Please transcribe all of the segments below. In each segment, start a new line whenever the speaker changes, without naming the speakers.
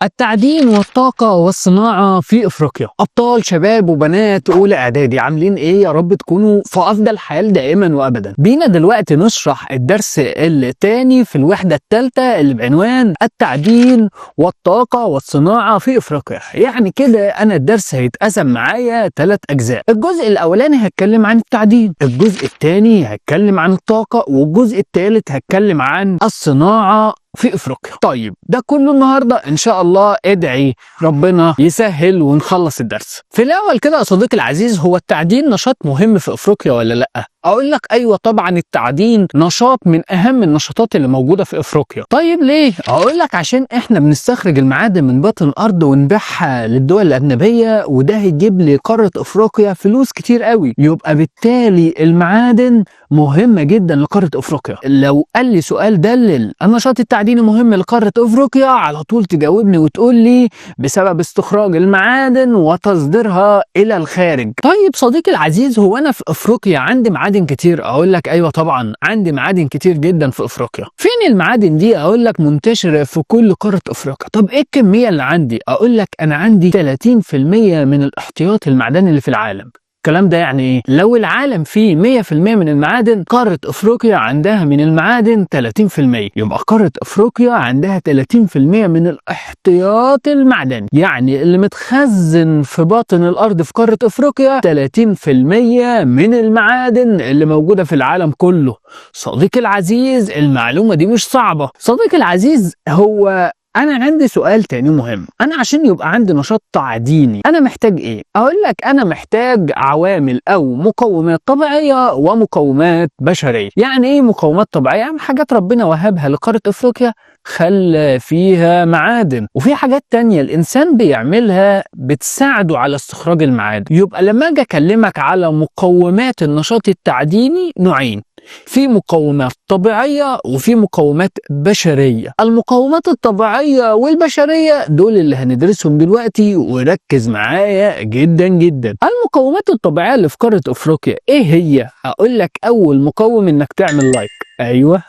التعدين والطاقة والصناعة في افريقيا. ابطال شباب وبنات اولى اعدادي عاملين ايه؟ يا رب تكونوا في افضل حال دائما وابدا. بينا دلوقتي نشرح الدرس الثاني في الوحدة الثالثة اللي بعنوان التعدين والطاقة والصناعة في افريقيا. يعني كده انا الدرس هيتقسم معايا 3 اجزاء. الجزء الاولاني هتكلم عن التعدين، الجزء الثاني هتكلم عن الطاقة، والجزء الثالث هتكلم عن الصناعة في افريقيا. طيب ده كله النهارده ان شاء الله. ادعي ربنا يسهل ونخلص الدرس. في الاول كده يا صديقي العزيز، هو التعدين نشاط مهم في افريقيا ولا لا؟ اقول لك ايوه طبعا، التعدين نشاط من اهم النشاطات اللي موجوده في افريقيا. طيب ليه؟ اقول لك عشان احنا بنستخرج المعادن من باطن الارض ونبيعها للدول الاجنبيه، وده هيجيب لقاره افريقيا فلوس كتير قوي. يبقى بالتالي المعادن مهمه جدا لقاره افريقيا. لو قال لي سؤال دلل النشاط التعديني مهم لقاره افريقيا، على طول تجاوبني وتقول لي بسبب استخراج المعادن وتصديرها الى الخارج. طيب صديقي العزيز، هو انا في افريقيا عندي معادن كتير؟ اقول لك ايوه طبعا عندي معادن كتير جدا في افريقيا. فين المعادن دي؟ اقول لك منتشره في كل قاره افريقيا. طب ايه الكميه اللي عندي؟ اقول لك انا عندي 30% من الاحتياطي المعدني اللي في العالم. الكلام ده يعني ايه؟ لو العالم فيه 100% من المعادن، قارة افريقيا عندها من المعادن 30%. يبقى قارة افريقيا عندها 30% من الاحتياط المعدني، يعني اللي متخزن في باطن الارض في قارة افريقيا 30% من المعادن اللي موجودة في العالم كله. صديقي العزيز، المعلومة دي مش صعبة. صديقي العزيز، هو أنا عندي سؤال تاني مهم. أنا عشان يبقى عندي نشاط تعديني أنا محتاج إيه؟ أقول لك أنا محتاج عوامل أو مقومات طبيعية ومقومات بشرية. يعني إيه مقومات طبيعية؟ يعني حاجات ربنا وهبها لقارة أفريقيا خلى فيها معادن، وفي حاجات تانية الإنسان بيعملها بتساعده على استخراج المعادن. يبقى لما أجي أكلمك على مقومات النشاط التعديني نوعين، في مقومات طبيعية وفي مقومات بشرية. المقومات الطبيعية والبشرية دول اللي هندرسهم دلوقتي، وركز معايا جدا جدا. المقومات الطبيعية اللي في قارة افريقيا ايه هي؟ اقول لك اول مقوم انك تعمل لايك. ايوه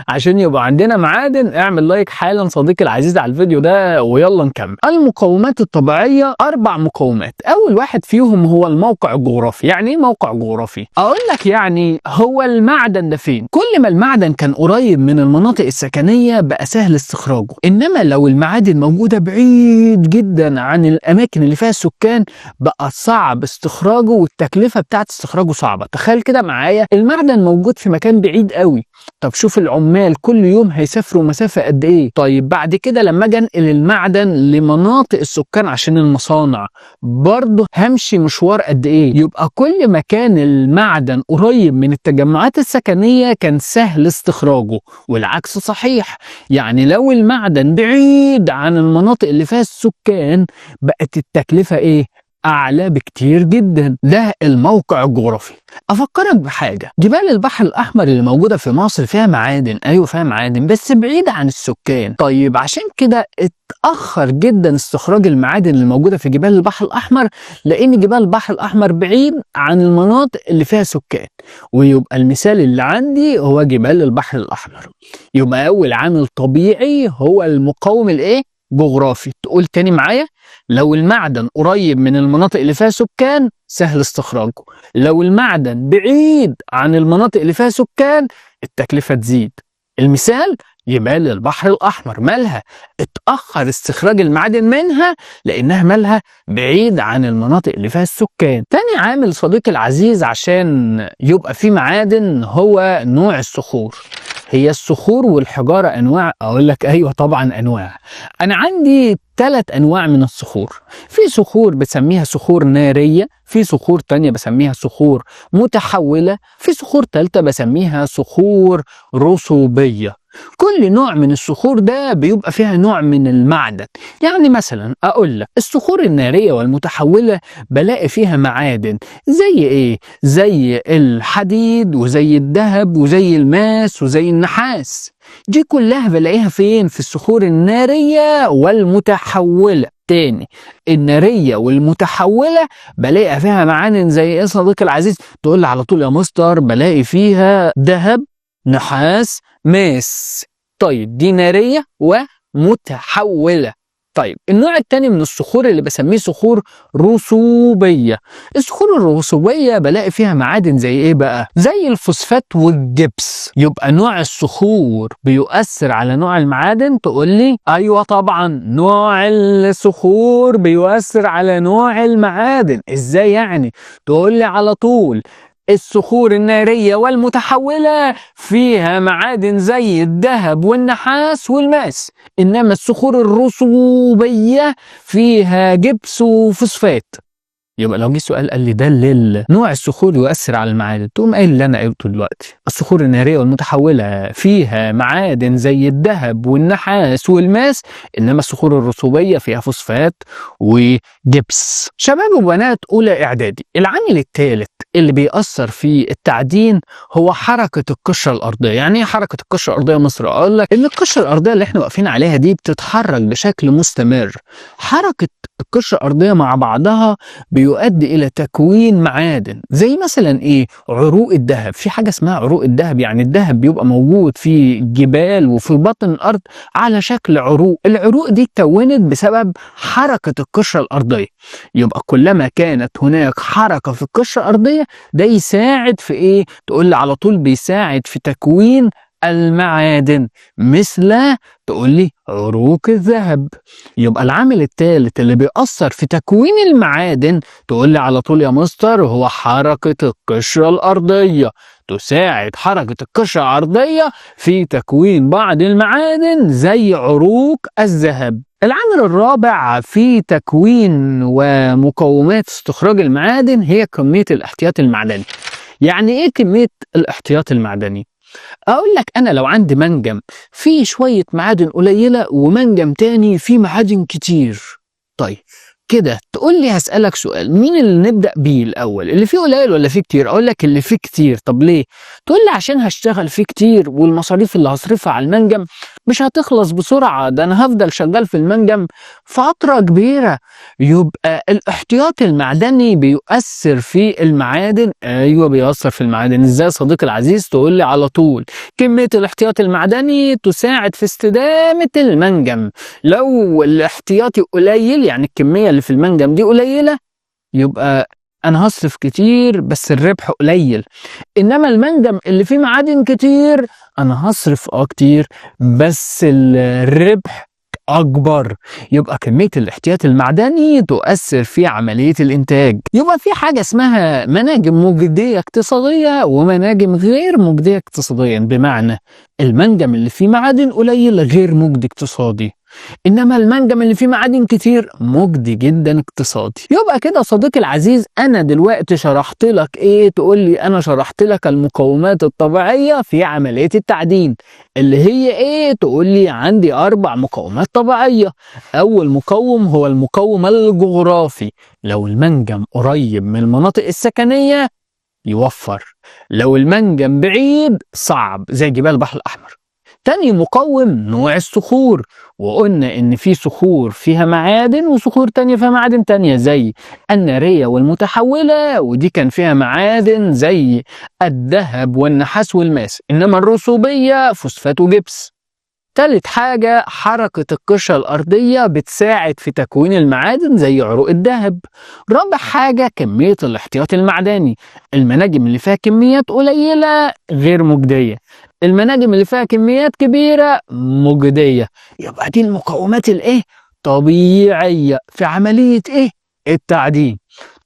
عشان يبقى عندنا معادن اعمل لايك حالا صديقي العزيز على الفيديو ده، ويلا نكمل. المقومات الطبيعية 4 مقومات. اول واحد فيهم هو الموقع الجغرافي. يعني ايه موقع جغرافي؟ اقول لك يعني هو المعدن ده فين. كل ما المعدن كان قريب من المناطق السكنية بقى سهل استخراجه، انما لو المعادن موجودة بعيد جدا عن الاماكن اللي فيها السكان بقى صعب استخراجه، والتكلفة بتاعت استخراجه صعبة. تخيل كده معايا المعدن موجود في مكان بعيد قوي. طب شوف العمال كل يوم هيسافروا مسافة قد ايه؟ طيب بعد كده لما اجي انقل المعدن لمناطق السكان عشان المصانع برضه همشي مشوار قد ايه؟ يبقى كل ما كان المعدن قريب من التجمعات السكنية كان سهل استخراجه، والعكس صحيح. يعني لو المعدن بعيد عن المناطق اللي فيها السكان بقت التكلفة ايه؟ أعلى بكتير جدا. ده الموقع الجغرافي. أفكرك بحاجة، جبال البحر الأحمر اللي موجودة في مصر فيها معادن. أيوة فيها معادن بس بعيدة عن السكان. طيب عشان كده اتأخر جدا استخراج المعادن اللي موجودة في جبال البحر الأحمر، لأن جبال البحر الأحمر بعيد عن المناطق اللي فيها سكان. ويبقى المثال اللي عندي هو جبال البحر الأحمر. يبقى أول عامل طبيعي هو المقاوم الإيه؟ جغرافي. تقول تاني معايا، لو المعدن قريب من المناطق اللي فيها سكان سهل استخراجه، لو المعدن بعيد عن المناطق اللي فيها سكان التكلفة تزيد. المثال جبال البحر الأحمر، مالها؟ اتأخر استخراج المعادن منها لأنها مالها بعيد عن المناطق اللي فيها السكان. تاني عامل صديقي العزيز عشان يبقى في معادن هو نوع الصخور. هي الصخور والحجارة أنواع؟ أقول لك أيوة طبعا أنواع. أنا عندي 3 أنواع من الصخور. في صخور بسميها صخور نارية، في صخور تانية بسميها صخور متحولة، في صخور تالتة بسميها صخور رسوبية. كل نوع من الصخور ده بيبقى فيها نوع من المعدن. يعني مثلا أقول لك الصخور النارية والمتحولة بلاقي فيها معادن زي إيه؟ زي الحديد وزي الذهب وزي الماس وزي النحاس. دي كلها بلاقيها فين؟ في الصخور النارية والمتحولة. تاني، النارية والمتحولة بلاقي فيها معادن زي ايه صديقي العزيز؟ تقول لي على طول يا مستر بلاقي فيها ذهب، نحاس، ماس. طيب دي نارية ومتحولة. طيب النوع التاني من الصخور اللي بسميه صخور رسوبية. الصخور الرسوبية بلاقي فيها معادن زي ايه بقى؟ زي الفوسفات والجبس. يبقى نوع الصخور بيؤثر على نوع المعادن؟ تقول لي ايوه طبعا، نوع الصخور بيؤثر على نوع المعادن. ازاي يعني؟ تقول لي على طول الصخور النارية والمتحولة فيها معادن زي الذهب والنحاس والماس، إنما الصخور الرسوبية فيها جبس وفوسفات. يبقى لو جه سؤال قال لي دلل نوع الصخور يؤثر على المعادن، تقوم قايل اللي انا قلته دلوقتي. الصخور الناريه والمتحوله فيها معادن زي الذهب والنحاس والماس، انما الصخور الرسوبيه فيها فوسفات وجبس. شباب وبنات اولى اعدادي، العامل الثالث اللي بيأثر في التعدين هو حركة القشرة الأرضية. يعني ايه حركة القشرة الأرضية مصر؟ أقول لك إن القشرة الأرضية اللي احنا واقفين عليها دي بتتحرك بشكل مستمر. حركة القشرة الأرضية مع بعضها بيؤدي إلى تكوين معادن زي مثلا إيه؟ عروق الذهب. في حاجة اسمها عروق الذهب، يعني الذهب بيبقى موجود في جبال وفي بطن الأرض على شكل عروق. العروق دي اتكونت بسبب حركة القشرة الأرضية. يبقى كلما كانت هناك حركة في القشرة الأرضية ده يساعد في ايه؟ تقول لي على طول بيساعد في تكوين المعادن، مثل تقول لي عروق الذهب. يبقى العامل الثالث اللي بيأثر في تكوين المعادن تقول لي على طول يا مستر هو حركة القشرة الأرضية. تساعد حركة القشرة الأرضية في تكوين بعض المعادن زي عروق الذهب. العامل الرابع في تكوين ومقومات استخراج المعادن هي كمية الاحتياط المعدني. يعني ايه كمية الاحتياط المعدني؟ اقول لك انا لو عندي منجم فيه شوية معادن قليلة ومنجم تاني فيه معادن كتير، طيب كده تقول لي هسألك سؤال، مين اللي نبدأ بيه الأول؟ اللي فيه قليل ولا فيه كتير؟ أقول لك اللي فيه كتير. طب ليه؟ تقول لي عشان هشتغل فيه كتير والمصاريف اللي هصرفها على المنجم مش هتخلص بسرعة، ده أنا هفضل شغال في المنجم فترة كبيرة. يبقى الاحتياط المعدني بيؤثر في المعادن. أيوة بيؤثر في المعادن. إزاي يا صديقي العزيز؟ تقول لي على طول كمية الاحتياط المعدني تساعد في استدامة المنجم. لو الاحتياطي قليل، يعني الكمية اللي في المنجم دي قليلة، يبقى أنا هصرف كتير بس الربح قليل. إنما المنجم اللي فيه معادن كتير أنا هصرف كتير بس الربح أكبر. يبقى كمية الاحتياط المعدني تؤثر في عملية الإنتاج. يبقى في حاجة اسمها مناجم مجدية اقتصادية ومناجم غير مجدية اقتصاديا، بمعنى المنجم اللي فيه معادن قليل غير مجدي اقتصادي، انما المنجم اللي فيه معادن كتير مجدي جدا اقتصادي. يبقى كده صديقي العزيز انا دلوقتي شرحت لك ايه؟ تقول لي انا شرحت لك المقومات الطبيعية في عملية التعدين اللي هي ايه؟ تقول لي عندي 4 مقومات طبيعية. اول مقوم هو المقوم الجغرافي. لو المنجم قريب من المناطق السكنية يوفر، لو المنجم بعيد صعب زي جبال البحر الأحمر. تاني مقوم نوع الصخور، وقلنا ان في صخور فيها معادن وصخور تانية فيها معادن تانية زي النارية والمتحولة، ودي كان فيها معادن زي الذهب والنحاس والماس، انما الرسوبية فوسفات وجبس. تالت حاجة حركة القشرة الأرضية بتساعد في تكوين المعادن زي عروق الذهب. رابع حاجة كمية الاحتياط المعدني. المناجم اللي فيها كميات قليلة غير مجدية، المناجم اللي فيها كميات كبيرة مجدية. يبقى دي المقومات الايه؟ طبيعية في عملية ايه؟ التعدين.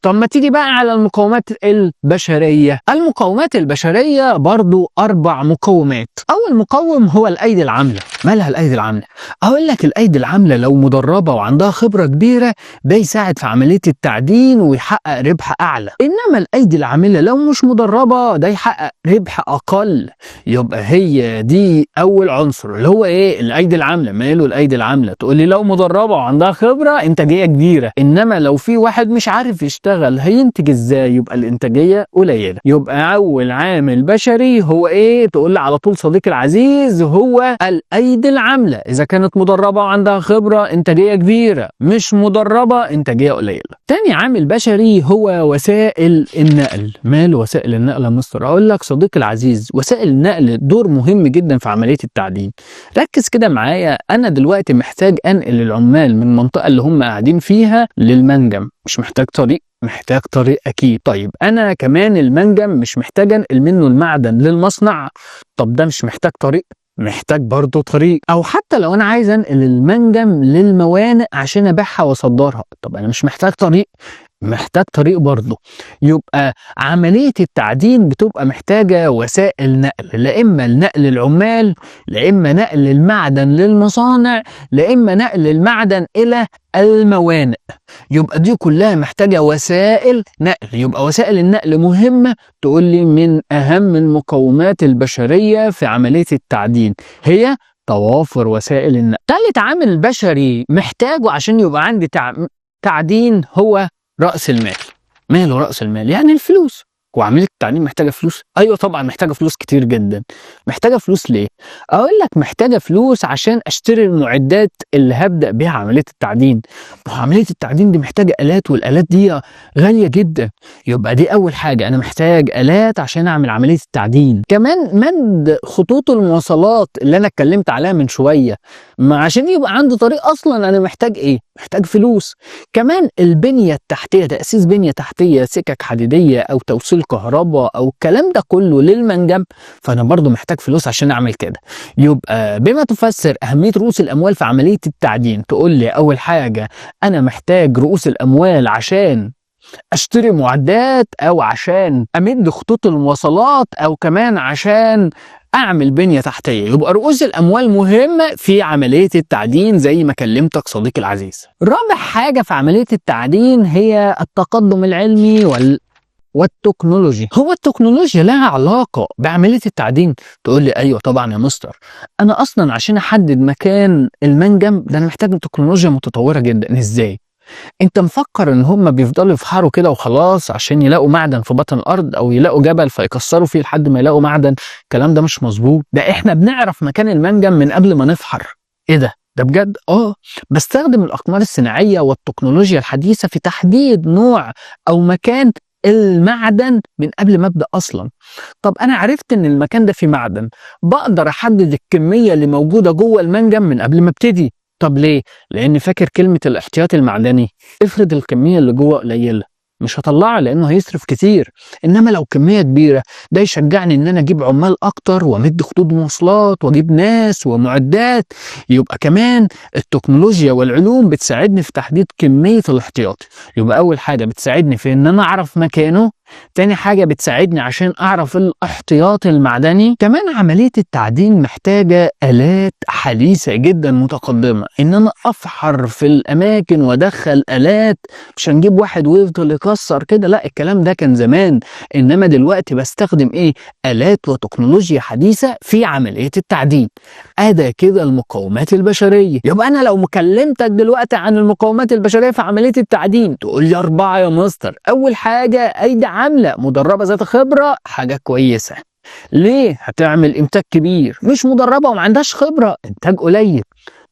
طب ما تيجي بقى على المقومات البشرية. المقومات البشرية برضو 4 مقومات. أول مقوم هو الأيدي العاملة. مالها الأيدي العاملة؟ أقول لك الأيدي العاملة لو مدربة وعندها خبرة كبيرة ده يساعد في عملية التعدين ويحقق ربح أعلى، إنما الأيدي العاملة لو مش مدربة ده يحقق ربح أقل. يبقى هي دي أول عنصر اللي هو إيه؟ الأيدي العاملة. ماله الأيدي العاملة؟ تقول لي لو مدربة وعندها خبرة إنتاجية كبيرة، إنما لو في واحد مش عارف يشتغل هينتج إزاي؟ يبقى الإنتاجية قليلة. يبقى أول عامل بشري هو إيه؟ تقول لي على طول صديقي العزيز هو الأيدي العاملة. إذا كانت مدربة وعندها خبرة إنتاجية كبيرة، مش مدربة إنتاجية قليلة. تاني عامل بشري هو وسائل النقل. مال وسائل النقل يا مستر؟ اقول لك صديقي العزيز، وسائل النقل دور مهم جدا في عمليه التعدين. ركز كده معايا، انا دلوقتي محتاج انقل العمال من المنطقه اللي هم قاعدين فيها للمنجم، مش محتاج طريق؟ محتاج طريق اكيد. طيب انا كمان المنجم مش محتاج انقل منه المعدن للمصنع، طب ده مش محتاج طريق؟ محتاج برضه طريق. او حتى لو انا عايز انقل المنجم للموانئ عشان ابيعها واصدرها، طب انا مش محتاج طريق؟ محتاج طريق برضه. يبقى عملية التعدين بتبقى محتاجة وسائل نقل، لا اما نقل العمال، لا اما نقل المعدن للمصانع، لا اما نقل المعدن الى الموانئ. يبقى دي كلها محتاجة وسائل نقل. يبقى وسائل النقل مهمة، تقول لي من أهم المقومات البشرية في عملية التعدين هي توافر وسائل النقل. ثالث عامل بشري محتاجه عشان يبقى عندي تعدين هو رأس المال. ماله رأس المال؟ يعني الفلوس. وعملية التعدين محتاجة فلوس؟ أيوة طبعا محتاجة فلوس كتير جدا. محتاجة فلوس ليه؟ أقول لك محتاجة فلوس عشان أشتري المعدات اللي هبدأ بيها عملية التعدين. عملية التعدين دي محتاجة آلات، والآلات دي غالية جدا. يبقى دي أول حاجة، أنا محتاج آلات عشان أعمل عملية التعدين. كمان مد خطوط المواصلات اللي أنا اتكلمت عليها من شوية، ما عشان يبقى عندي طريق أصلا أنا محتاج إيه؟ محتاج فلوس. كمان البنية التحتية، تأسيس بنية تحتية، سكك حديدية أو توصيل كهرباء أو الكلام ده كله للمنجم، فأنا برضو محتاج فلوس عشان أعمل كده. يبقى بما تفسر أهمية رؤوس الأموال في عملية التعدين، تقول لي أول حاجة أنا محتاج رؤوس الأموال عشان اشتري معدات، او عشان امد خطوط المواصلات، او كمان عشان اعمل بنية تحتية. يبقى رؤوس الاموال مهمة في عملية التعدين زي ما كلمتك صديقي العزيز. رابع حاجة في عملية التعدين هي التقدم العلمي والتكنولوجي. هو التكنولوجيا لها علاقة بعملية التعدين؟ تقول لي ايوه طبعا يا مستر، انا اصلا عشان احدد مكان المنجم ده انا محتاج تكنولوجيا متطورة جدا. ازاي؟ انت مفكر ان هم بيفضلوا يفحروا كده وخلاص عشان يلاقوا معدن في بطن الارض، او يلاقوا جبل فيكسروا فيه لحد ما يلاقوا معدن؟ الكلام ده مش مظبوط. ده احنا بنعرف مكان المنجم من قبل ما نفحر. ايه ده بجد؟ بستخدم الاقمار الصناعيه والتكنولوجيا الحديثه في تحديد نوع او مكان المعدن من قبل ما ابدا اصلا. طب انا عرفت ان المكان ده فيه معدن، بقدر احدد الكميه اللي موجوده جوه المنجم من قبل ما ابتدي. طب ليه؟ لأن فاكر كلمة الاحتياط المعدني؟ افرض الكمية اللي جوه قليلة، مش هطلعها لأنه هيصرف كتير. إنما لو كمية كبيرة، ده يشجعني إن أنا أجيب عمال أكتر وأمد خطوط مواصلات وأجيب ناس ومعدات. يبقى كمان التكنولوجيا والعلوم بتساعدني في تحديد كمية الاحتياطي. يبقى أول حاجة بتساعدني في إن أنا أعرف مكانه، تاني حاجة بتساعدني عشان أعرف الاحتياط المعدني. كمان عملية التعدين محتاجة آلات حديثة جدا متقدمة، إن أنا أفحر في الأماكن وأدخل آلات، مش هنجيب واحد ويفضل يكسر كده، لا الكلام ده كان زمان. إنما دلوقتي بستخدم إيه؟ آلات وتكنولوجيا حديثة في عملية التعدين. أدا كده المقومات البشرية. يبقى أنا لو مكلمتك دلوقتي عن المقومات البشرية في عملية التعدين، تقول لي 4 يا مستر. أول حاجة أيدي عاملة مدربة ذات خبرة، حاجة كويسة. ليه؟ هتعمل إنتاج كبير. مش مدربة وما عندهاش خبرة، إنتاج قليل.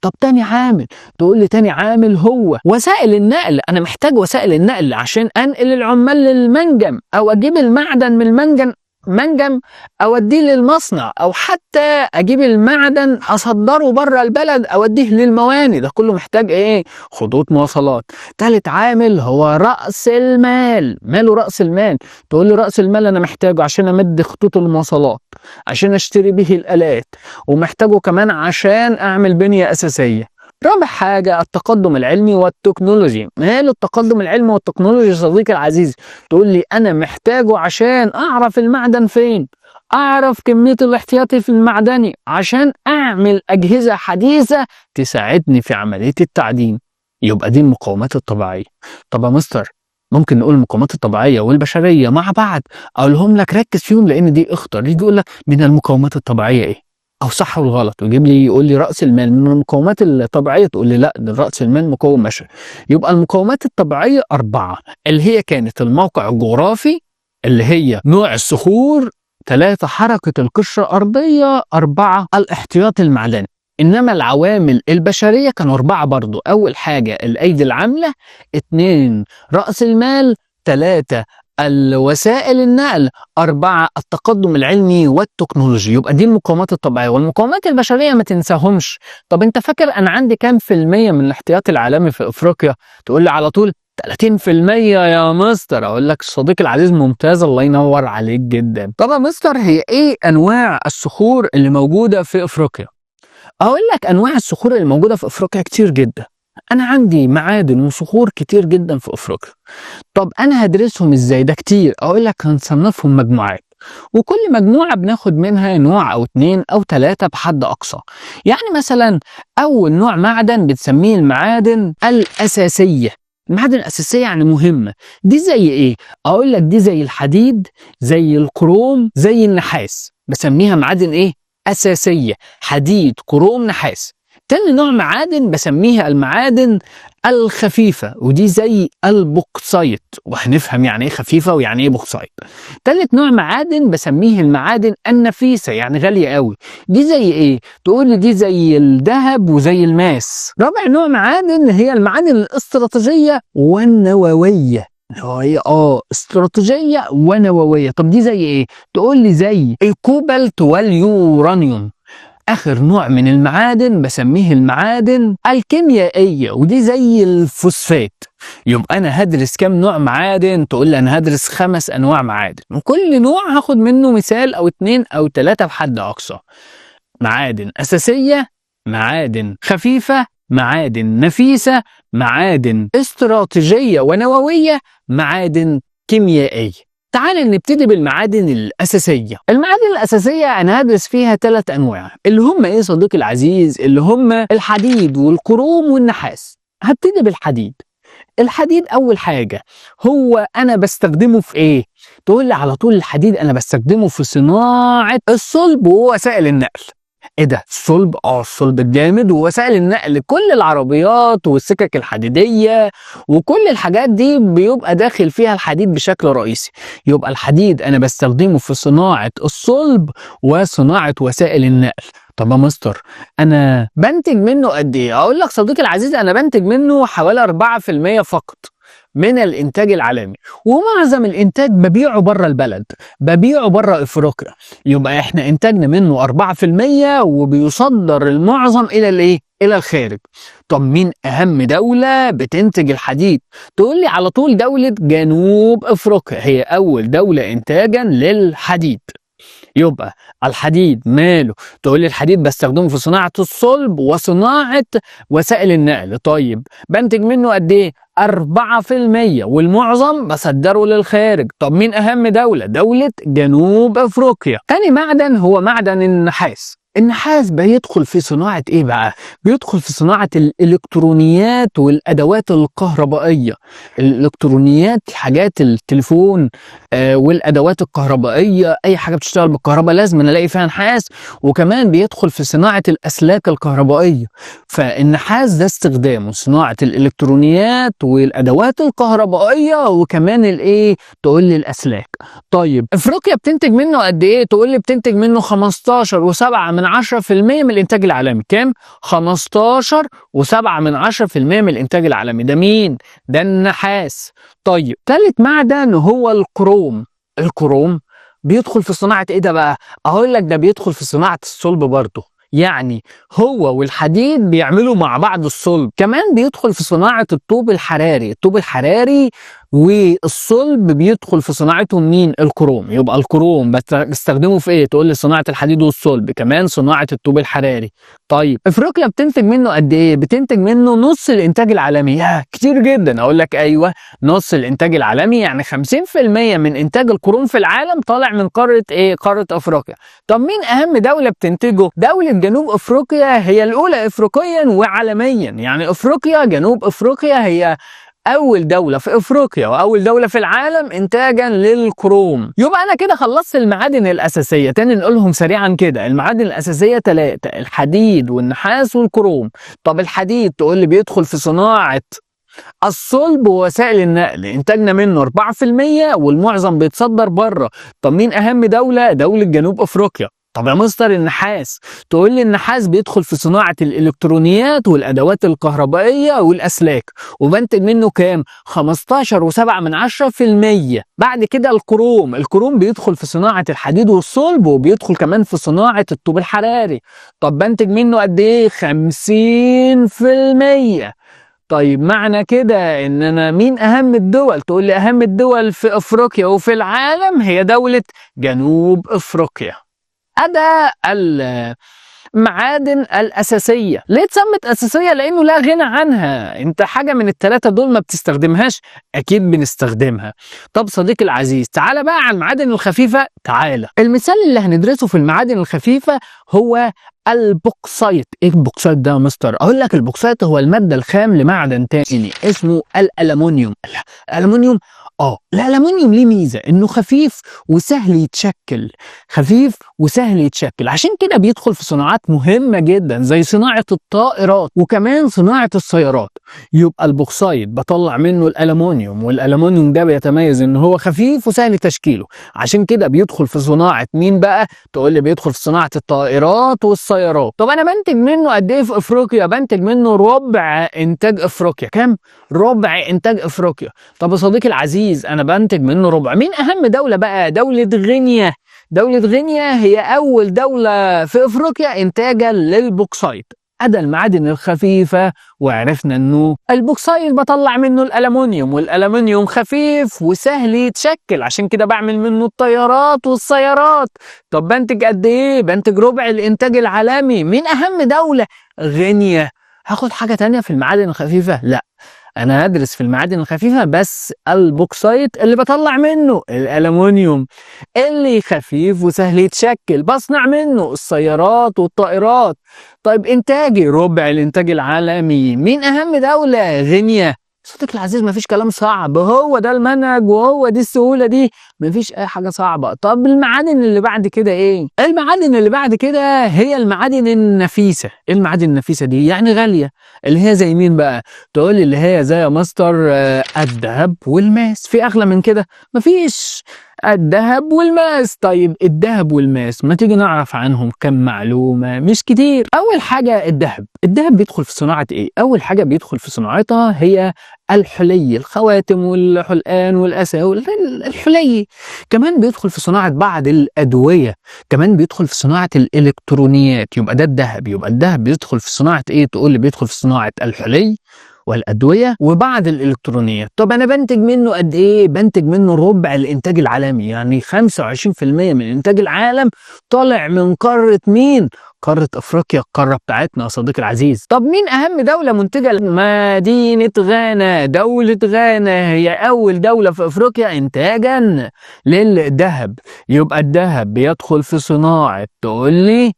طب تاني عامل، تقول لي تاني عامل هو وسائل النقل. أنا محتاج وسائل النقل عشان أنقل العمال للمنجم، أو أجيب المعدن من المنجم أوديه للمصنع، أو حتى أجيب المعدن أصدره بره البلد أوديه للموانئ. ده كله محتاج إيه؟ خطوط مواصلات. تالت عامل هو رأس المال. ماله رأس المال؟ تقول لي رأس المال أنا محتاجه عشان أمد خطوط المواصلات، عشان أشتري به الآلات، ومحتاجه كمان عشان أعمل بنية أساسية. رابع حاجة التقدم العلمي والتكنولوجي. ماله التقدم العلمي والتكنولوجي صديقي العزيز؟ تقول لي أنا محتاجه عشان أعرف المعدن فين، أعرف كمية الاحتياطي في المعدني، عشان أعمل أجهزة حديثة تساعدني في عملية التعدين. يبقى دي المقومات الطبيعية. طب يا مستر، ممكن نقول المقومات الطبيعية والبشرية مع بعض؟ أقولهم لك ركز فيهم لأن دي اختر. يجي يقول لك من المقومات الطبيعية إيه؟ او صح والغلط، ويجيب لي يقول لي راس المال من المقومات الطبيعيه، تقول لي لا ده راس المال مقوم بشري. يبقى المقومات الطبيعيه 4، اللي هي كانت الموقع الجغرافي، اللي هي نوع الصخور، 3 حركه القشره الارضيه، 4 الاحتياط المعدني. انما العوامل البشريه كانوا 4 برضو. اول حاجه الايدي العامله، 2 راس المال، 3 الوسائل النقل، 4 التقدم العلمي والتكنولوجي. يبقى دي المقومات الطبيعيه. والمقومات البشريه ما تنساهمش. طب انت فاكر انا عندي كام في المية من الاحتياطي العالمي في افريقيا؟ تقول لي على طول 30% يا مستر. اقول لك صديقي العزيز ممتاز، الله ينور عليك جدا. طب يا مستر هي ايه انواع الصخور اللي موجوده في افريقيا؟ اقول لك انواع الصخور اللي موجوده في افريقيا كتير جدا. انا عندي معادن وصخور كتير جدا في افريقيا. طب انا هدرسهم ازاي؟ ده كتير. اقول لك هنصنفهم مجموعات، وكل مجموعه بناخد منها نوع او 2 او 3 بحد اقصى. يعني مثلا اول نوع معدن بتسميه المعادن الاساسيه. المعادن الاساسيه يعني مهمه. دي زي ايه؟ اقول لك دي زي الحديد، زي الكروم، زي النحاس. بسميها معادن ايه؟ اساسيه. حديد، كروم، نحاس. تاني نوع معادن بسميها المعادن الخفيفة، ودي زي البوكسايت، وهنفهم يعني ايه خفيفة ويعني ايه بوكسايت. تالت نوع معادن بسميه المعادن النفيسة، يعني غالية قوي. دي زي ايه؟ تقول لي دي زي الذهب وزي الماس. رابع نوع معادن هي المعادن الاستراتيجية والنووية. هي استراتيجية ونووية. طب دي زي ايه؟ تقول لي زي الكوبالت واليورانيوم. آخر نوع من المعادن بسميه المعادن الكيميائية، ودي زي الفوسفات. يبقى أنا هدرس كم نوع معادن؟ تقول لي أنا هدرس 5 أنواع معادن، وكل نوع هاخد منه مثال أو 2 أو 3 بحد أقصى. معادن أساسية، معادن خفيفة، معادن نفيسة، معادن استراتيجية ونووية، معادن كيميائية. تعال نبتدي بالمعادن الأساسية. المعادن الأساسية أنا هدرس فيها 3 أنواع، اللي هم إيه صديقي العزيز؟ اللي هم الحديد والكروم والنحاس. هبتدي بالحديد. الحديد أول حاجة هو أنا بستخدمه في إيه؟ تقول لي على طول الحديد أنا بستخدمه في صناعة الصلب ووسائل النقل. ايه ده؟ الصلب؟ الصلب الجامد ووسائل النقل، كل العربيات والسكك الحديديه وكل الحاجات دي بيبقى داخل فيها الحديد بشكل رئيسي. يبقى الحديد انا بستخدمه في صناعه الصلب وصناعه وسائل النقل. طب يا مستر انا بنتج منه قد ايه؟ اقول لك صديقي العزيز انا بنتج منه حوالي 4% فقط من الانتاج العالمي، ومعظم الانتاج ببيعه بره البلد، ببيعه بره افريقيا. يبقى احنا انتاجنا منه 4% وبيصدر المعظم الى الايه؟ الى الخارج. طب مين اهم دولة بتنتج الحديد؟ تقول لي على طول دولة جنوب افريقيا، هي اول دولة انتاجا للحديد. يبقى الحديد ماله؟ تقول لي الحديد بستخدمه في صناعة الصلب وصناعة وسائل النقل. طيب بنتج منه قد ايه؟ 4%، والمعظم بصدره للخارج. طب مين أهم دولة؟ دولة جنوب أفريقيا. تاني معدن هو معدن النحاس. النحاس بيدخل في صناعة ايه بقى؟ بيدخل في صناعة الالكترونيات والادوات الكهربائية. الالكترونيات حاجات التليفون والادوات الكهربائية، اي حاجة بتشتغل بالكهرباء لازم نلاقي فيها نحاس. وكمان بيدخل في صناعة الاسلاك الكهربائية. فالنحاس ده استخدامه صناعة الالكترونيات والادوات الكهربائية وكمان الايه؟ تقول لي الاسلاك. طيب افريقيا بتنتج منه قد ايه؟ تقول لي بتنتج منه 15.7% من الانتاج العالمي. كام؟ 15.7% من الانتاج العالمي. ده مين؟ ده النحاس. طيب ثالث معدن هو الكروم. الكروم بيدخل في صناعة ايه ده بقى؟ اقول لك ده بيدخل في صناعة الصلب برضه. يعني هو والحديد بيعملوا مع بعض الصلب. كمان بيدخل في صناعة الطوب الحراري. الطوب الحراري والصلب بيدخل في صناعتهم مين؟ الكروم. يبقى الكروم بستخدمه في ايه؟ تقول لي صناعة الحديد والصلب، كمان صناعة الطوب الحراري. طيب افريقيا بتنتج منه قد ايه؟ بتنتج منه نص الانتاج العالمي. ياه كتير جدا. اقول لك ايوه نص الانتاج العالمي، يعني 50% من انتاج الكروم في العالم طالع من قارة ايه؟ قارة افريقيا. طب مين اهم دولة بتنتجه؟ دولة جنوب افريقيا هي الاولى افريقيا وعالميا. يعني افريقيا، جنوب افريقيا هي أول دولة في أفريقيا وأول دولة في العالم إنتاجا للكروم. يبقى أنا كده خلصت المعادن الأساسية. تاني نقولهم سريعا كده. المعادن الأساسية 3: الحديد والنحاس والكروم. طب الحديد تقول لي بيدخل في صناعة الصلب ووسائل النقل، إنتاجنا منه 4% والمعظم بيتصدر بره. طب مين أهم دولة؟ دولة جنوب أفريقيا. طب يا مستر النحاس، تقول لي النحاس بيدخل في صناعة الإلكترونيات والأدوات الكهربائية والأسلاك، وبنتج منه كام؟ 15.7%. بعد كده الكروم بيدخل في صناعة الحديد والصلب، وبيدخل كمان في صناعة الطوب الحراري. طب بنتج منه قد إيه؟ 50%. طيب معنى كده ان انا مين اهم الدول؟ تقول لي اهم الدول في افريقيا وفي العالم هي دولة جنوب افريقيا. أدا المعادن الأساسية. ليه اتسمت أساسية؟ لأنه لا غنى عنها. أنت حاجة من الثلاثة دول ما بتستخدمهاش؟ أكيد بنستخدمها. طب صديقي العزيز، تعالى بقى على المعادن الخفيفة. تعالى المثال اللي هندرسه في المعادن الخفيفة هو البوكسايت. ايه البوكسايت ده يا مستر؟ اقول لك البوكسايت هو المادة الخام لمعدن تاني اسمه الألمونيوم. الألمونيوم، الألمونيوم ليه ميزة انه خفيف وسهل يتشكل. خفيف وسهل يتشكل، عشان كده بيدخل في صناعات مهمة جدا زي صناعة الطائرات وكمان صناعة السيارات. يبقى البوكسايت بطلع منه الألمونيوم، والألمونيوم ده بيتميز ان هو خفيف وسهل تشكيله، عشان كده بيدخل في صناعة مين بقى؟ تقول لي بيدخل في صناعة الطائرات والسيارات. طب انا بنتج منه قد ايه في افريقيا؟ بنتج منه ربع انتاج افريقيا. كام؟ ربع انتاج افريقيا. طب يا صديقي العزيز، انا بنتج منه ربع. مين اهم دولة بقى؟ دولة غينيا. دولة غينيا هي اول دولة في افريقيا انتاجا للبوكسايت. أدى المعادن الخفيفة، وعرفنا انه البوكسايت بطلع منه الألمونيوم، والألمونيوم خفيف وسهل يتشكل، عشان كده بعمل منه الطيارات والسيارات. طب بنتج قد ايه؟ بنتج ربع الانتاج العالمي. مين اهم دولة؟ غينيا. هاخد حاجة تانية في المعادن الخفيفة؟ لا، انا هدرس في المعادن الخفيفة بس البوكسايت اللي بطلع منه الألمونيوم اللي خفيف وسهل يتشكل، بصنع منه السيارات والطائرات. طيب انتاجي ربع الانتاج العالمي. مين اهم دولة؟ غينيا. صديقي العزيز، مفيش كلام صعب، هو ده المنهج وهو دي السهولة دي، مفيش اي حاجة صعبة. طب المعادن اللي بعد كده ايه؟ المعادن اللي بعد كده هي المعادن النفيسة. ايه المعادن النفيسة دي؟ يعني غالية، اللي هي زي مين بقى؟ تقول لي اللي هي زي يا مستر الذهب والماس. في اغلى من كده؟ مفيش. الذهب والماس. طيب الذهب والماس ما تيجي نعرف عنهم كم معلومة مش كتير. أول حاجة الذهب بيدخل في صناعة إيه؟ أول حاجة بيدخل في صناعتها هي الحلي، الخواتم والحلقان والأساور، الحلي. كمان بيدخل في صناعة بعض الأدوية، كمان بيدخل في صناعة الإلكترونيات. يبقى ده الذهب. يبقى الذهب بيدخل في صناعة إيه؟ تقول لي بيدخل في صناعة الحلي والأدوية وبعض الإلكترونيات. طب أنا بنتج منه قد إيه؟ بنتج منه ربع الإنتاج العالمي، يعني 25% من إنتاج العالم طالع من قارة مين؟ قارة أفريقيا، القارة بتاعتنا يا صديقي العزيز. طب مين أهم دولة منتجة؟ مدينة غانا. دولة غانا هي أول دولة في أفريقيا إنتاجا للذهب. يبقى الذهب بيدخل في صناعة، تقول لي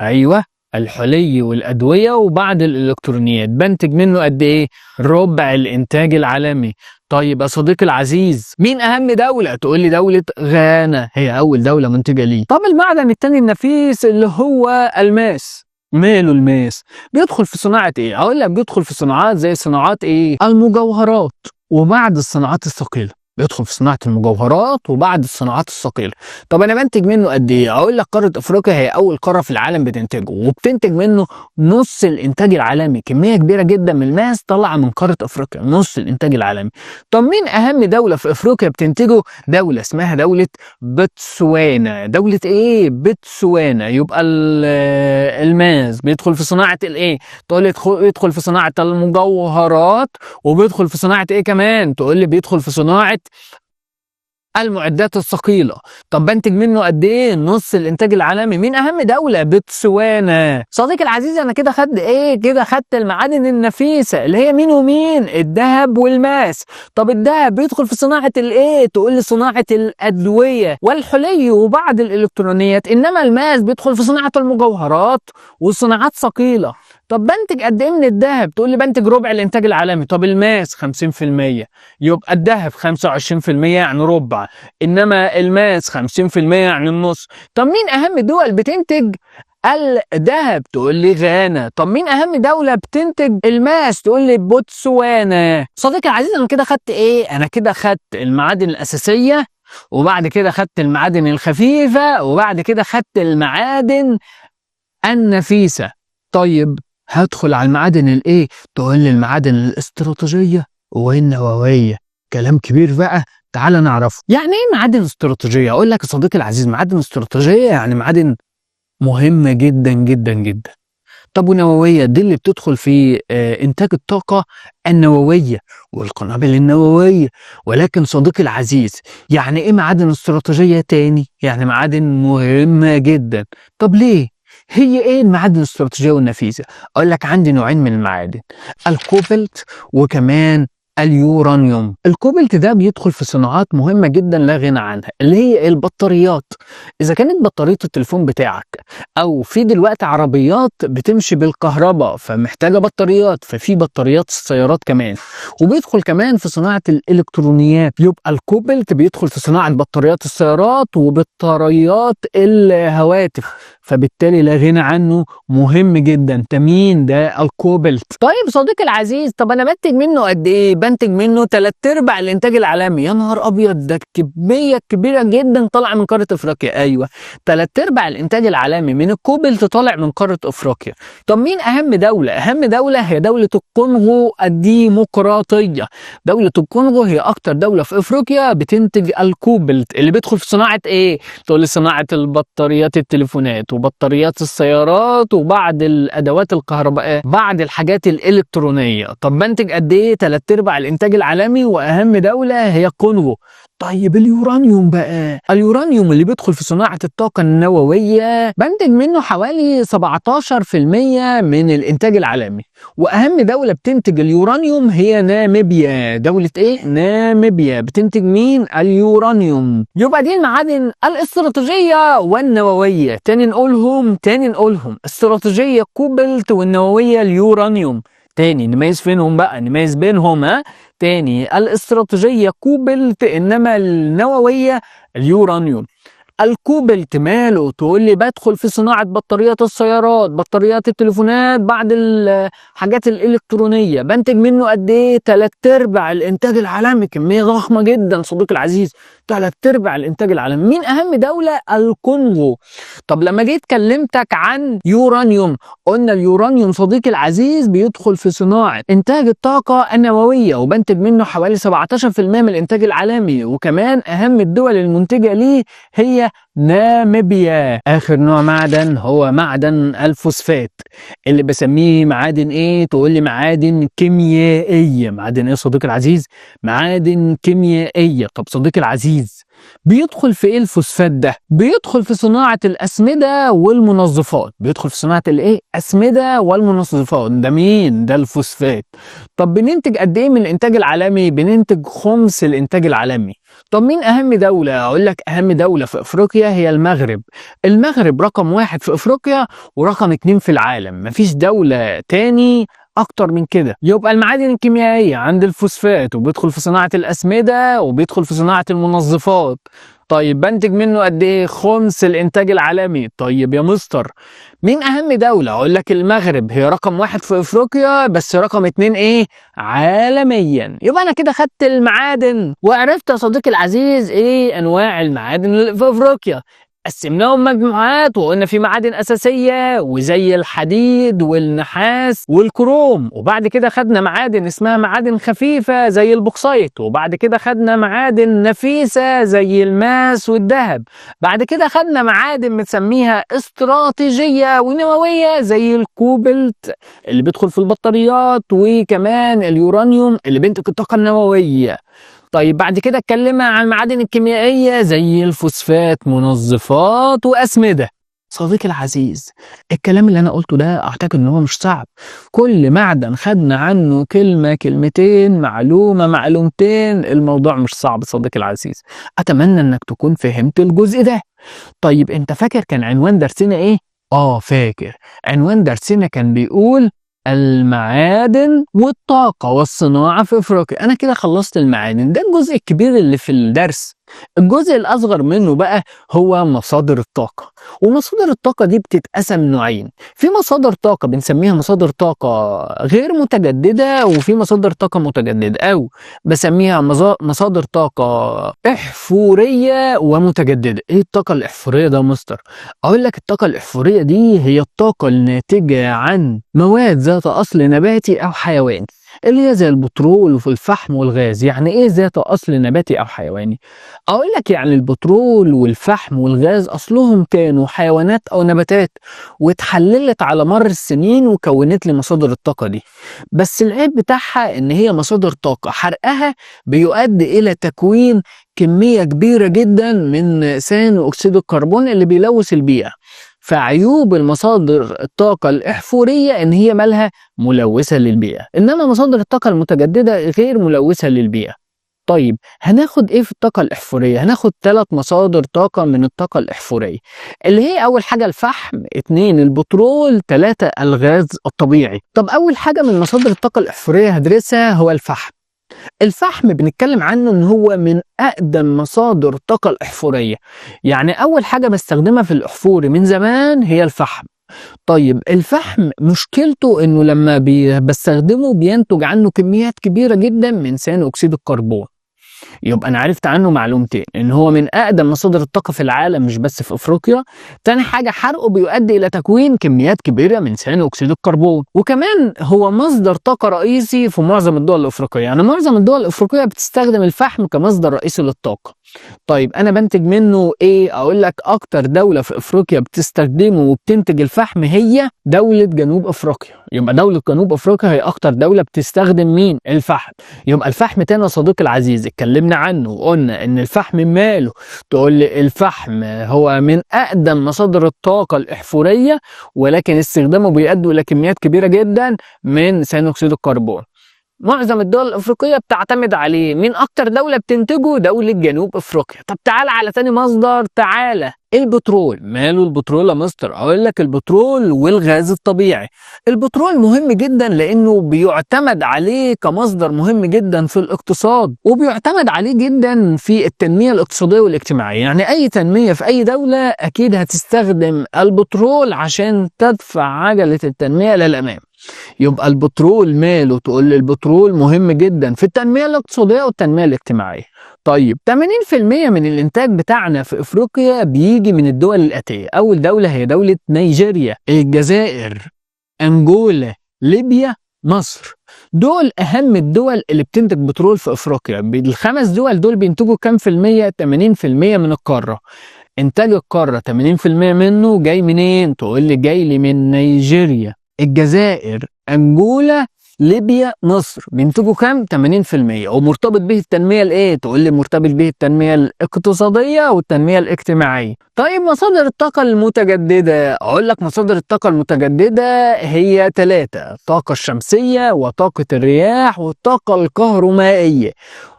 أيوه، الحلي والأدوية وبعض الإلكترونيات. بنتج منه قد إيه؟ ربع الإنتاج العالمي. طيب يا صديقي العزيز، مين أهم دولة؟ تقول لي دولة غانا هي أول دولة منتجة ليه. طب المعدن التاني النفيس اللي هو الماس. ماله الماس؟ بيدخل في صناعة إيه؟ أقول لك بيدخل في صناعات زي صناعات إيه؟ المجوهرات وبعض الصناعات الثقيلة. بيدخل في صناعة المجوهرات وبعض الصناعات الثقيلة. طب أنا بنتج منه قد إيه؟ أقول لك قارة أفريقيا هي أول قارة في العالم بتنتجه، وبتنتج منه نص الإنتاج العالمي. كمية كبيرة جدا من الماس طالعة من قارة أفريقيا، نص الإنتاج العالمي. طب مين أهم دولة في أفريقيا بتنتجه؟ دولة اسمها دولة بوتسوانا. دولة إيه؟ بوتسوانا. يبقى الماس بيدخل في صناعة الإيه؟ تقول لي يدخل في صناعة المجوهرات، وبيدخل في صناعة إيه كمان؟ تقول لي بيدخل في صناعة المعدات الثقيلة. طب بنتج منه قد ايه؟ نص الانتاج العالمي. مين اهم دولة؟ بوتسوانا. صديقي العزيز، انا كده خدت ايه؟ كده خدت المعادن النفيسة اللي هي مين ومين؟ الذهب والماس. طب الذهب بيدخل في صناعة الايه؟ تقول لي صناعة الادوية والحلي وبعض الالكترونيات. انما الماس بيدخل في صناعة المجوهرات وصناعات ثقيلة. طب بنتج قد ايه من الذهب؟ تقول لي بنتج ربع الانتاج العالمي. طب الماس 50%. يبقى الذهب 25% يعني ربع، انما الماس 50% يعني النص. طب مين اهم دول بتنتج الذهب؟ تقول لي غانا. طب مين اهم دولة بتنتج الماس؟ تقول لي بوتسوانا. صديقي العزيز، انا كده خدت ايه؟ انا كده خدت المعادن الاساسية وبعد كده خدت المعادن الخفيفة، وبعد كده خدت المعادن النفيسة. طيب هدخل على المعادن الايه؟ تقول لي المعادن الاستراتيجية والنووية. كلام كبير بقى، تعال نعرفه. يعني ايه معادن استراتيجية؟ اقول لك يا صديقي العزيز، معادن استراتيجية يعني معادن مهمة جدا جدا جدا. طب ونووية؟ دي اللي بتدخل في إنتاج الطاقة النووية والقنابل النووية. ولكن صديقي العزيز، يعني إيه معادن استراتيجية تاني؟ يعني معادن مهمة جدا. طب ليه؟ هي إيه المعادن الاستراتيجية والنفيسة؟ أقول لك عندي نوعين من المعادن، الكوبلت وكمان اليورانيوم. الكوبلت ده بيدخل في صناعات مهمة جدا لا غنى عنها، اللي هي البطاريات. إذا كانت بطارية التليفون بتاعك، او في دلوقتي عربيات بتمشي بالكهرباء فمحتاجه بطاريات، ففي بطاريات السيارات كمان، وبيدخل كمان في صناعه الالكترونيات. يبقى الكوبلت بيدخل في صناعه بطاريات السيارات وبطاريات الهواتف، فبالتالي لا غنى عنه، مهم جدا. تمين ده الكوبلت. طيب صديقي العزيز، طب انا بنتج منه قد ايه؟ بنتج منه 3/4 الانتاج العالمي. يا نهار ابيض، ده كميه كبيره جدا طالعه من قاره افريقيا. ايوه، 3/4 الانتاج العالمي من الكوبلت طالع من قاره افريقيا. طب مين اهم دوله؟ اهم دوله هي دوله الكونغو الديمقراطيه. دوله الكونغو هي اكتر دوله في افريقيا بتنتج الكوبلت، اللي بيدخل في صناعه ايه؟ تقول لي صناعه البطاريات التليفونات وبطاريات السيارات وبعض الادوات الكهربائيه، بعض الحاجات الالكترونيه. طب بنتج قد ايه؟ 3/4 الانتاج العالمي، واهم دوله هي الكونغو. طيب اليورانيوم بقى، اليورانيوم اللي بيدخل في صناعة الطاقة النووية بنتج منه حوالي 17% من الإنتاج العالمي. وأهم دولة بتنتج اليورانيوم هي ناميبيا. دولة إيه؟ ناميبيا بتنتج مين؟ اليورانيوم. يبقى دي المعادن الاستراتيجية والنووية. تاني نقولهم، استراتيجية كوبلت والنووية اليورانيوم. تاني نميز فينهم بقى، نميز بينهم. تاني، الاستراتيجية كوبلت، انما النووية اليورانيوم. الكوبلت ماله؟ تقول لي بدخل في صناعة بطاريات السيارات، بطاريات التليفونات، بعض الحاجات الإلكترونية. بنتج منه قد إيه؟ 3/4 الإنتاج العالمي. كمية ضخمة جدا صديقي العزيز، 3/4 الإنتاج العالمي. مين أهم دولة؟ الكونغو. طب لما جيت كلمتك عن يورانيوم، قلنا اليورانيوم صديقي العزيز بيدخل في صناعة إنتاج الطاقة النووية، وبنتج منه حوالي 17% من الإنتاج العالمي. وكمان أهم الدول المنتجة ليه هي ناميبيا. اخر نوع معدن هو معدن الفوسفات، اللي بسميه معادن ايه؟ تقول لي معادن كيميائيه. معادن ايه صديقي العزيز؟ معادن كيميائيه. طب صديقي العزيز، بيدخل في ايه الفوسفات ده؟ بيدخل في صناعه الاسمده والمنظفات. بيدخل في صناعه الايه؟ اسمده والمنظفات. ده مين؟ ده الفوسفات. طب بننتج قد ايه من الانتاج العالمي؟ بننتج خمس الانتاج العالمي. طب مين اهم دولة؟ اقول لك اهم دولة في افريقيا هي المغرب. المغرب رقم 1 في افريقيا ورقم 2 في العالم. مفيش دولة تاني اكتر من كده. يبقى المعادن الكيميائية عند الفوسفات، وبيدخل في صناعة الاسمدة، وبيدخل في صناعة المنظفات. طيب بنتج منه قد ايه؟ خمس الانتاج العالمي. طيب يا مستر، مين اهم دولة؟ اقول لك المغرب هي رقم 1 في افريقيا، بس رقم 2 ايه؟ عالميا. يبقى انا كده خدت المعادن، وعرفت يا صديقي العزيز ايه انواع المعادن اللي في افريقيا. قسمناهم مجموعات، وقلنا في معادن اساسيه وزي الحديد والنحاس والكروم، وبعد كده خدنا معادن اسمها معادن خفيفه زي البوكسايت، وبعد كده خدنا معادن نفيسه زي الماس والذهب. بعد كده خدنا معادن بنسميها استراتيجيه ونوويه زي الكوبلت اللي بيدخل في البطاريات، وكمان اليورانيوم اللي بينتج الطاقه النوويه. طيب بعد كده اتكلمنا عن المعادن الكيميائية زي الفوسفات، منظفات وأسمدة. صديقي العزيز، الكلام اللي أنا قلته ده أعتقد إن هو مش صعب. كل معدن خدنا عنه كلمة كلمتين، معلومة معلومتين، الموضوع مش صعب صديقي العزيز. أتمنى إنك تكون فهمت الجزء ده. طيب أنت فاكر كان عنوان درسنا إيه؟ فاكر. عنوان درسنا كان بيقول المعادن والطاقة والصناعة في أفريقيا. أنا كده خلصت المعادن، ده الجزء الكبير اللي في الدرس. الجزء الأصغر منه بقى هو مصادر الطاقة، ومصادر الطاقة دي بتتقسم نوعين. في مصادر طاقة بنسميها مصادر طاقة غير متجددة، وفي مصادر طاقة متجددة أو بسميها مصادر طاقة إحفورية ومتجددة. إيه الطاقة الإحفورية ده يا مستر؟ أقول لك الطاقة الإحفورية دي هي الطاقة الناتجة عن مواد ذات أصل نباتي أو حيواني، اللي هي زي البترول والفحم والغاز. يعني ايه ذات اصل نباتي او حيواني؟ اقول لك يعني البترول والفحم والغاز اصلهم كانوا حيوانات او نباتات، واتحللت على مر السنين وكونت لي مصادر الطاقة دي. بس العيب بتاعها ان هي مصادر طاقة حرقها بيؤدي الى تكوين كمية كبيرة جدا من ثاني اكسيد الكربون اللي بيلوث البيئة. فعيوب المصادر الطاقة الإحفورية إن هي مالها ملوثة للبيئة، إنما مصادر الطاقة المتجددة غير ملوثة للبيئة. طيب هناخد إيه في الطاقة الإحفورية؟ هناخد 3 مصادر طاقة من الطاقة الإحفورية، اللي هي أول حاجة الفحم، 2 البترول، 3 الغاز الطبيعي. طب أول حاجة من مصادر الطاقة الإحفورية هدرسها هو الفحم. الفحم بنتكلم عنه ان هو من اقدم مصادر الطاقه الاحفوريه، يعني اول حاجه بستخدمها في الاحفوري من زمان هي الفحم. طيب الفحم مشكلته انه لما بستخدمه بينتج عنه كميات كبيره جدا من ثاني اكسيد الكربون. يبقى انا عرفت عنه معلومتين، ان هو من اقدم مصادر الطاقه في العالم مش بس في افريقيا. تاني حاجه حرقه بيؤدي الى تكوين كميات كبيره من ثاني اكسيد الكربون، وكمان هو مصدر طاقه رئيسي في معظم الدول الافريقيه. يعني معظم الدول الافريقيه بتستخدم الفحم كمصدر رئيسي للطاقه. طيب انا بنتج منه ايه؟ اقول لك اكتر دوله في افريقيا بتستخدمه وبتنتج الفحم هي دوله جنوب افريقيا. يبقى دوله جنوب افريقيا هي اكتر دوله بتستخدم مين؟ الفحم. يبقى الفحم تاني يا صديقي العزيز اتكلمنا عنه وقلنا ان الفحم ماله. تقول لي الفحم هو من اقدم مصادر الطاقه الاحفوريه، ولكن استخدامه بيؤدي الى كميات كبيره جدا من ثاني اكسيد الكربون. معظم الدول الافريقيه بتعتمد عليه. مين اكتر دوله بتنتجه؟ دوله جنوب افريقيا. طب تعال على تاني مصدر، تعالى البترول. ماله البترول يا مستر؟ اقول لك البترول والغاز الطبيعي. البترول مهم جدا لانه بيعتمد عليه كمصدر مهم جدا في الاقتصاد، وبيعتمد عليه جدا في التنميه الاقتصاديه والاجتماعيه. يعني اي تنميه في اي دوله اكيد هتستخدم البترول عشان تدفع عجله التنميه للامام. يبقى البترول ماله؟ تقول لي البترول مهم جدا في التنمية الاقتصادية والتنمية الاجتماعية. طيب 80% من الانتاج بتاعنا في افريقيا بيجي من الدول الاتيه. اول دولة هي دولة نيجيريا، الجزائر، انجولا، ليبيا، مصر. دول اهم الدول اللي بتنتج بترول في افريقيا. ال5 دول دول بينتجوا كام في المية؟ 80% من القارة. انتاج القارة 80% منه جاي منين؟ تقول لي جاي لي من نيجيريا، الجزائر، انجولا، ليبيا، مصر. بينتجوا كام؟ 80%. ومرتبط به التنميه الايه؟ تقول لي مرتبط به التنميه الاقتصاديه والتنميه الاجتماعيه. طيب مصادر الطاقه المتجدده، اقول لك مصادر الطاقه المتجدده هي 3: الطاقه الشمسيه وطاقه الرياح والطاقه الكهرومائيه.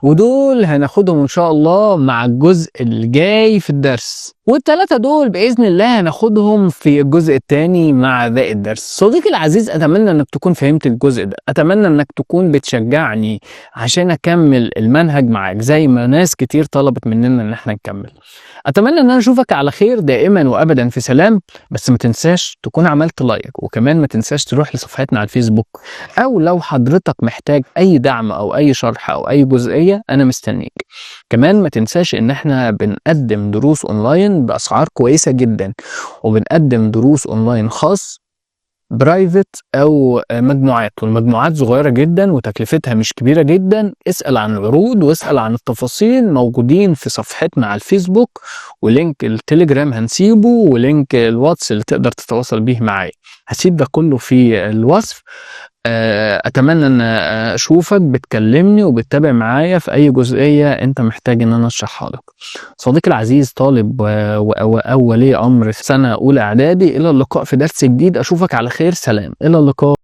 ودول هناخدهم ان شاء الله مع الجزء اللي جاي في الدرس، والثلاثه دول باذن الله هناخدهم في الجزء الثاني مع باقي الدرس. صديقي العزيز اتمنى انك تكون فهمت الجزء ده، اتمنى انك تكون بتشجعني عشان اكمل المنهج معاك زي ما ناس كتير طلبت مننا ان احنا نكمل. اتمنى ان انا اشوفك على خير دائما وابدا في سلام. بس ما تنساش تكون عملت لايك، وكمان ما تنساش تروح لصفحتنا على الفيسبوك، او لو حضرتك محتاج اي دعم او اي شرح او اي جزئية انا مستنيك. كمان ما تنساش ان احنا بنقدم دروس اونلاين باسعار كويسة جدا، وبنقدم دروس اونلاين خاص برايفت او مجموعات، والمجموعات صغيره جدا وتكلفتها مش كبيره جدا. اسال عن العروض واسال عن التفاصيل، موجودين في صفحتنا على الفيسبوك، ولينك التليجرام هنسيبه، ولينك الواتس اللي تقدر تتواصل بيه معايا هسيب ده كله في الوصف. اتمنى ان اشوفك بتكلمني وبتتابع معايا في اي جزئيه انت محتاج ان انا اشرحها لك. صديقي العزيز طالب او ولي امر في سنه اولى اعدادي، الى اللقاء في درس جديد. اشوفك على خير، سلام، الى اللقاء.